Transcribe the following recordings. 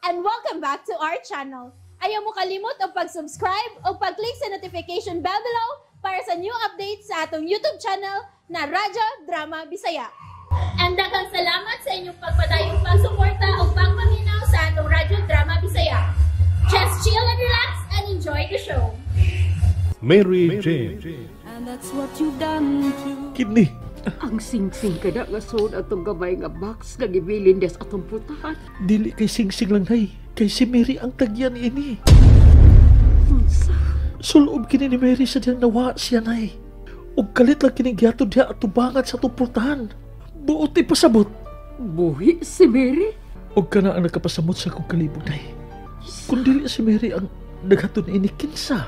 and welcome back to our channel. Ayaw mo kalimot o pag-subscribe o pag-click sa notification bell below para sa new updates sa atong YouTube channel na Radyo Drama Bisaya. And daghang salamat sa inyong pagpadayong pagsuporta o pagpaminaw sa atong Radyo Drama Bisaya. Just chill and relax and enjoy the show. Mary Jane. And that's what you've done to Kidney. Ang sing-sing kada nga sod atong gabay nga box nga gibilin des atong putahan. Dili kay sing-sing lang nay. Kay si Mary ang tagyan ini. Unsa? Sulob kini ni Mary sa diyang nawa siya nay. Ug kalit lang kini gihatod diha at tubangat sa atong putahan. Buot ipasabot. Buhi si Mary? Ug kana ang nakapasamot sa akong kalibog nay. Kung dili si Mary ang naghatod ini kinsa.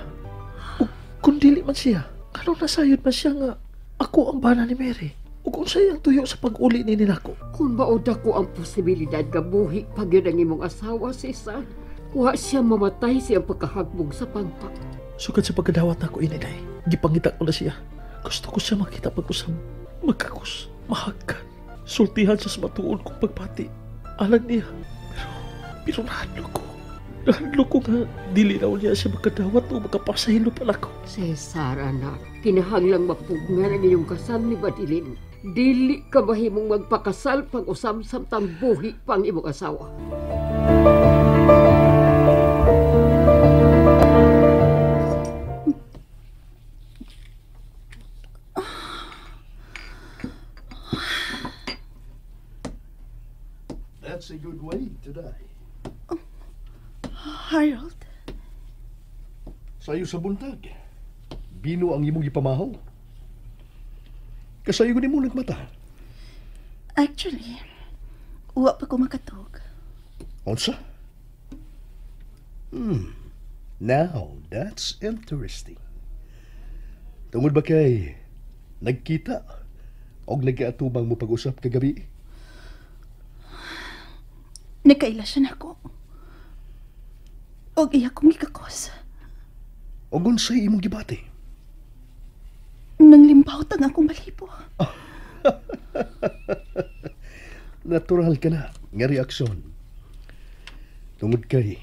Ug kung dili man siya, ano nasayod man siya nga ako ang bana ni Mary. Ug kung sayang tuyo sa pag-uli ni nako. Kung maoda ko ang posibilidad nga buhi pag yun ang imong asawa si San, wa siya mamatay siyang pagkahagbog sa pangpak. Sugad sa pagkadawat ako ini day. Gipangita ko na siya. Gusto ko siya makita pag-usam. Magkakus, mahagkan. Sultihan siya sa matuon kong pagpati. Alam niya. Pero nahadlo ko. Nahadlo ko nga dili na niya siya makadawat o makapasahilo pala ko. Cesar, anak, kinahanglang mapugnan ang iyong kasal ni Badilin. Dili ka mahimong magpakasal pang usam-samtang buhi pang imong asawa. That's a good way today. Harold, Sayo sa buntag. Bino ang imong ipamahaw. Kasayo ni mo nagmata. Actually, uwa pa ko makatog. Onsa? Now, that's interesting. Tungod ba kay nagkita o nag-aatubang mo pag-usap kagabi? Nakailasyan ako. Og iya kong ikakos. O gunsay imong gibati? Nang limpawt ang akong balibo. Natural ka na nga reaksyon. Tungod kay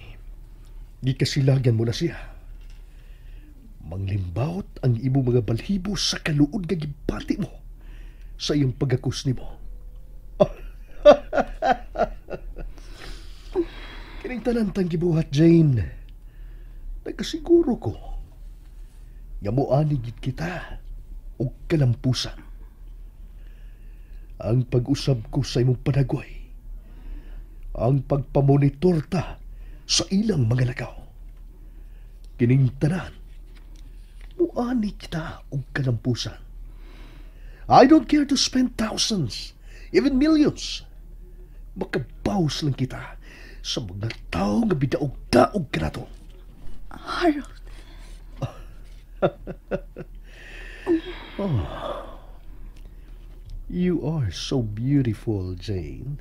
gikasilagan mo na siya. Manglimbawt ang imo mga balhibo sa kaluod nga gibati mo sa iyong pagakus nimo. Kining tanan tang gibuhat, Jane. Nagkasiguro ko nga moani gid kita og kalampusan. Ang pag-usab ko sa imong panagway, ang pagpamonitor ta sa ilang mga lakaw. Kining tanan moani kita og kalampusan. I don't care to spend thousands, even millions. Makabaws lang kita sa mga tao nga bidaog-daog ka na to. Harold. You are so beautiful, Jane.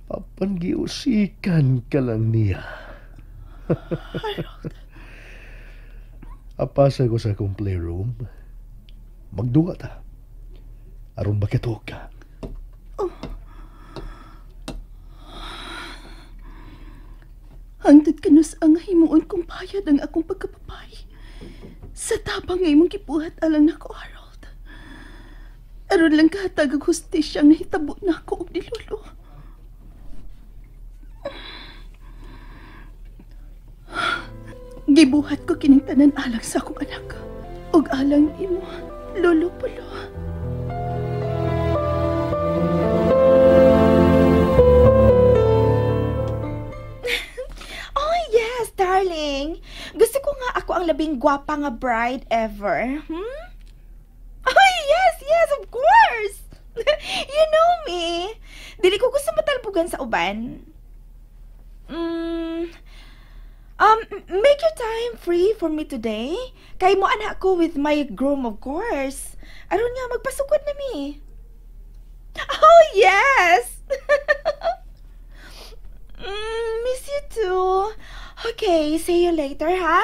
Apan giusikan ka lang niya. Apasa ko sa akong playroom. Magduwa ta. Aron bakitog ka. Hangtod kanus ang himuon kong bayad ang akong pagkapapay. Sa tabang nga imong gibuhat alang nako, Harold. Aron lang kahatag ang hustisya nga hitabo na ako og nilulo. Gibuhat ko kining tanan alang sa akong anak. Og alang imo, Lolo Pulo. Oh yes, darling. Gusto ko nga ako ang labing gwapa nga bride ever. Oh yes, of course. You know me. Dili ko gusto matalbugan sa uban. Make your time free for me today. Kay mo anak ko with my groom, of course. Aron nga magpasugod na mi. Oh yes. Miss you too. Okay, see you later, ha?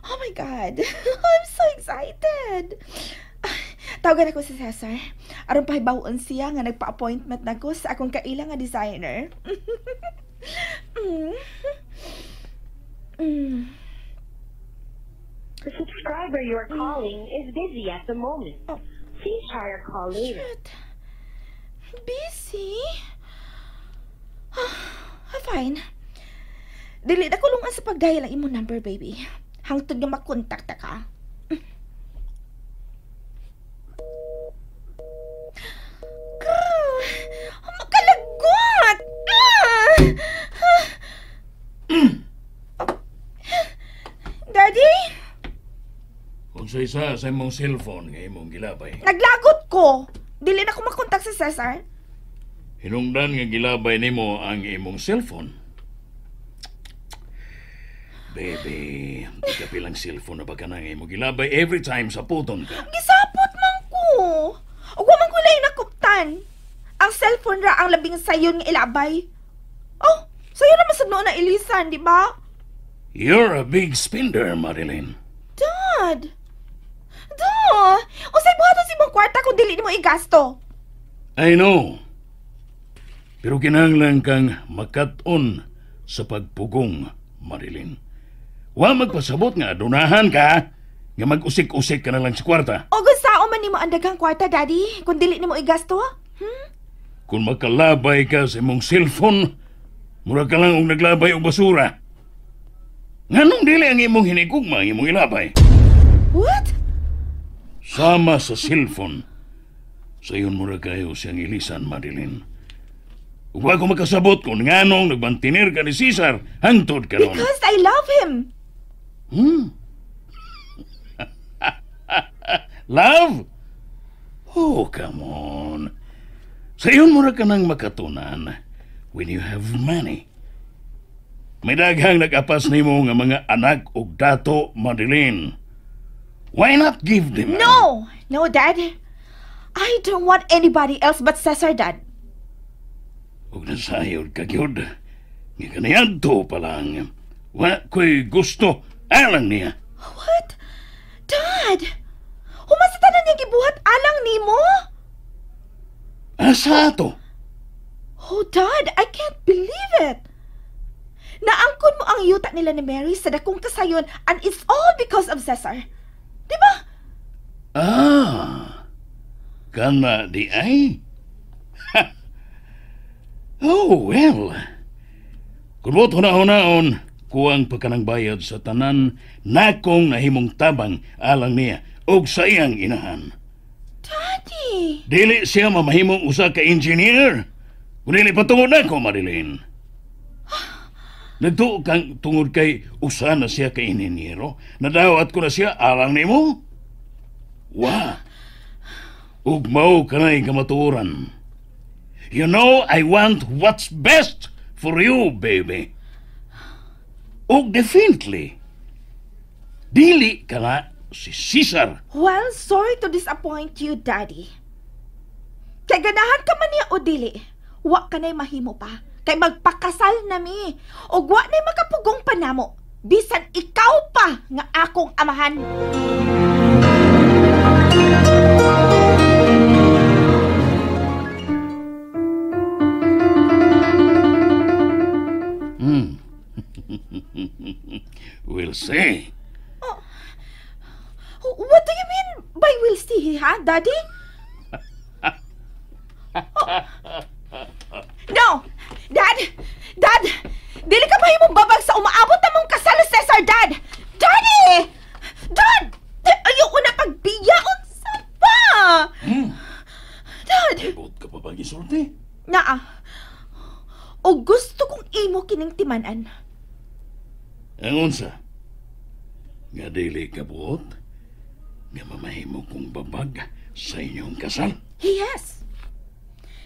Oh my God. I'm so excited. Tawagan ako si Cesar. Aron pahibawon siya nga nagpa-appointment na ko sa akong kaila nga designer. The subscriber you are calling is busy at the moment. Please try your call later. Shit. Busy? Fine. Dili na kulungan sa pagdahil ang imong number, baby. Hangtod nga makontakta ka. Makalagot! Daddy? Kung sa isa sa imong cellphone nga imong gilabay. Naglagot ko! Dili na ko makontak si Cesar. Hinungdan nga gilabay nimo ang imong cellphone. Baby, di ka pilang cellphone na ba ka na nga imong gilabay every time sa puton ka? Gisapot man ko. O man ko lang nakuptan. Ang cellphone ra ang labing sayon nga ilabay. Oh, sayo naman sa noon na ilisan, di ba? You're a big spender, Marilyn. Dad! Dad! Usay buhaton si mong kwarta kung dili mo igasto. I know. Pero kinahanglan kang makat-on sa pagpugong, Marilyn. Wa magpasabot nga adunahan ka nga mag-usik-usik ka na lang sa kwarta. O sao man nimo ang daghang kwarta, Daddy, kung dili nimo igasto? Kung makalabay ka sa imong cellphone, mura ka lang og naglabay og basura. Nganong dili ang imong hinigugma ang imong ilabay? What? Sama sa cellphone. Sayon mura kayo siyang ilisan, Marilyn. Ug wa ko makasabot kung nganong nagbantinir ka ni Cesar hangtod karon. Because I love him. Love? Oh, come on. Sayon mura ka nang makatunan when you have money. May daghang nag-apas nimo nga mga anak ug dato, Marilyn. Why not give them? No! No, Dad. I don't want anybody else but Cesar, Dad. Ug nasayod ka gyud. Nga kaniyadto pa lang. Wa ko'y gusto alang niya. What? Dad! Humasa tanan niya gibuhat alang nimo? Asa to? Oh, Dad, I can't believe it. Naangkon mo ang yuta nila ni Mary sa dakong kasayon and it's all because of Cesar. Diba? Kana di ay? Oh, well. Kung mo't hunahon, kuwang pagkanang bayad sa tanan na kong nahimong tabang alang niya og sa iyang inahan. Daddy! Dili siya mamahimong usa ka engineer. Kung dili patungod na ko, Marilyn. Nagtuo kang tungod kay usa na siya ka inhinyero. Nadawat ko na siya alang nimo. Wa. Ug mao kanay kamatuoran. You know, I want what's best for you, baby. Ug definitely, dili ka na si Cesar. Well, sorry to disappoint you, Daddy. Kay ganahan ka man niya o dili, wa ka na'y mahimo pa. Kay magpakasal na mi. O wa na'y makapugong pa namo. Bisan ikaw pa nga akong amahan. We'll see. What do you mean by we'll see, ha, Daddy? No! Dad! Dad! Dili ka mahimong babag sa umaabot na mong kasal, Cesar, Dad! Daddy! Dad! Ayaw ko na pagbiyaon sa pa! Dad! Ibot ka pa pag-isulti? Naa. O gusto kong imo kining timanan. Ang unsa? Nga dili ka buot? Nga mamahimo kong babag sa inyong kasal? Yes.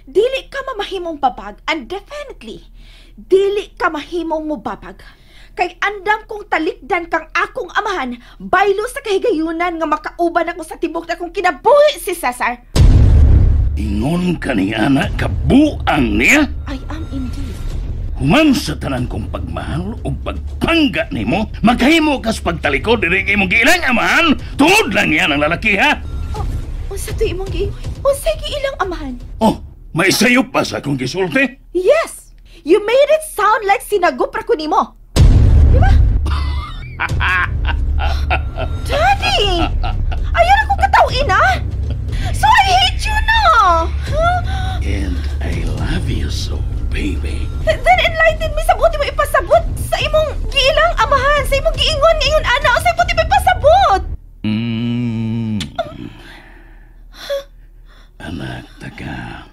Dili ka mamahimong babag and definitely dili ka mahimong mubabag. Kay andam kong talikdan kang akong amahan baylo sa kahigayunan nga makauban ako sa tibok na kong kinabuhi si Cesar. Ingon ka ni anak kabuang niya? I am indeed. Human sa tanan kong pagmahal o pagpangga nimo, maghimo kas pagtalikod diri kay imong giilang amahan. Tungod lang yan ang lalaki, ha? Unsa to imong giingon? Unsay giilang amahan? Oh, may sayop pa sa akong gisulti? Yes! You made it sound like sinagupra ko nimo. Di ba? Daddy! Ayaw na kong katawin, ha? So I hate you na! Huh? And I love you so, baby. Then enlighten me sa buti mo ipasabot sa imong giilang amahan, sa imong giingon ngayon, ana, o sa buti mo ipasabot! Anak taga,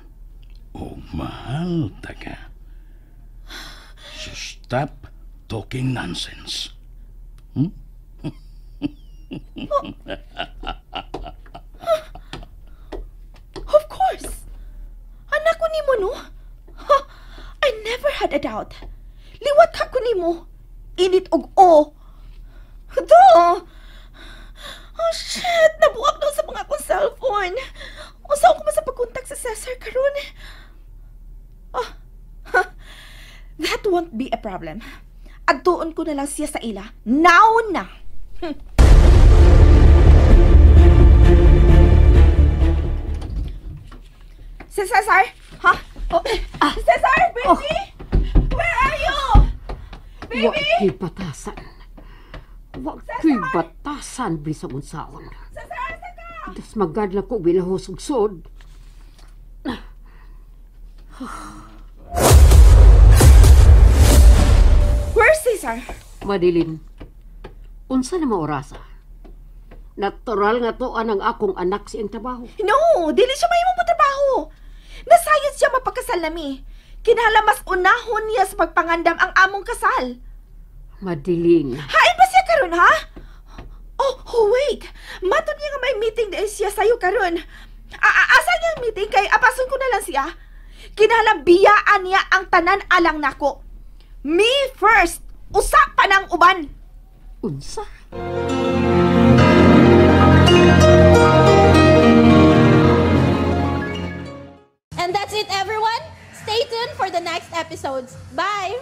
o mahal taga. So stop talking nonsense. Of course! Anak ko nimo, no? Ha, I never had a doubt. Liwat ka ko nimo. Init og o. Do! Oh, shit! Nabuak na sa mga akong cellphone. Usaw ko man sa pagkontak sa Cesar karon. Oh, that won't be a problem. Adtuon ko na lang siya sa ila. Now na! Si Cesar? Ha? Oh, Cesar, baby! Where are you? Wa Baby! ko'y batasan. Wa ko'y batasan bisag unsaon. Cesar, saka! Das magadla ko bilahos og sod. Where's Cesar? Madilin, unsa na maorasa? Natural nga to anang akong anak siyang trabaho. No, dili siya mahimong mo trabaho. Nasayod siya mapagkasal nami. Kinahanglan mas unahon niya sa pagpangandam ang among kasal. Madilin, Hain ba siya karon, ha? Oh, wait. Matod niya nga may meeting dahil siya sa'yo karon. Asa niyang meeting kay apason ko na lang siya. Kinahanglan biyaan niya ang tanan alang nako. Me first. Usa pa ng uban. unsa? And that's it, everyone. Stay tuned for the next episodes. Bye!